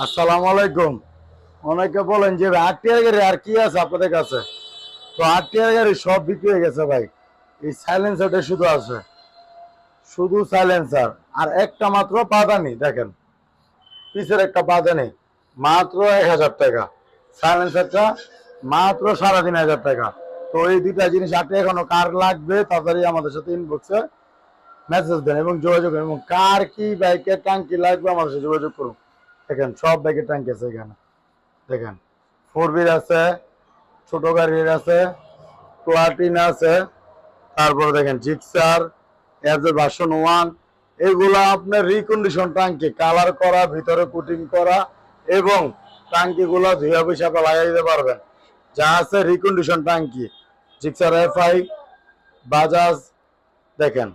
আসসালামু আলাইকুম। অনেকে বলেন যে আট টিয়ার গাড়ি আর কি আছে আপনাদের কাছে? তো আট টিয়ার গাড়ি সব বিক্রি হয়ে গেছে ভাই। এই সাইলেন্সারটা শুধু আছে, শুধু সাইলেন্সার। আর একটা মাত্র পাদানি দেখেন, পিছের একটা পাদানি মাত্র 1,000 টাকা। সাইলেন্সারটা মাত্র 3,500 টাকা। তো এই দুইটা জিনিস আটে এখনো কার লাগবে তাড়াতাড়ি আমাদের সাথে ইনবক্সে মেসেজ দেন এবং যোগাযোগ করুন। এবং কার কি বাইকের ট্যাঙ্কি লাগবে আমাদের সাথে যোগাযোগ করুন। দেখেন সব বাইকের ট্যাঙ্কি আছে এখানে। দেখেন 4 আছে, ছোট গাড়ির আছে, প্লাটিনা আছে, তারপরে দেখেন জিক্সার এর ভার্সন 1। এগুলা আপনার রিকন্ডিশন ট্যাঙ্কি, কালার করা, ভিতরে কুটিং করা এবং ট্যাঙ্কি গুলা ধুয়া পিসাপা লাগাই দিতে পারবেন। যা আছে রিকন্ডিশন ট্যাঙ্কি, জিক্সার এফআই, বাজাজ। দেখেন,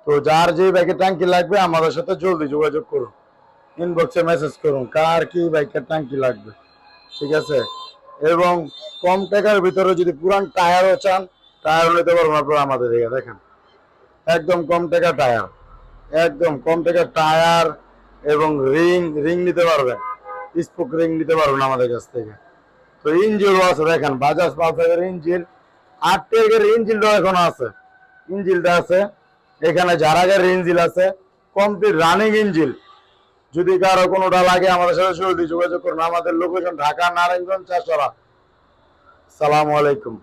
তো যার যে বাইকের ট্যাঙ্কি লাগবে আমাদের সাথে জলদি যোগাযোগ করুন, ইনবক্সে মেসেজ করুন কার কি বাইকের ট্যাঙ্কি লাগবে। ঠিক আছে? এবং কম টাকার ভিতরে যদি পুরান টায়ারও চান, টায়ারও নিতে পারবেন আপনারা আমাদের থেকে। দেখেন একদম কম টাকা টায়ার, একদম কম টাকার টায়ার এবং রিং রিং নিতে পারবেন, স্পোক রিং নিতে পারবেন আমাদের কাছ থেকে। তো ইঞ্জিনও আছে, দেখেন বাজাজ পালসারের ইঞ্জিন, 8 টাকার ইঞ্জিনটাও এখনো আছে, ইঞ্জিনটা আছে এখানে। জারাগের ইঞ্জিন আছে, কমপ্লিট রানিং ইঞ্জিন। যদি কারো কোনোটা লাগে আমাদের সাথে জলদি যোগাযোগ করুন। আমাদের লোকেশন ঢাকা নারায়ণগঞ্জ চাষরা। সালামু আলাইকুম।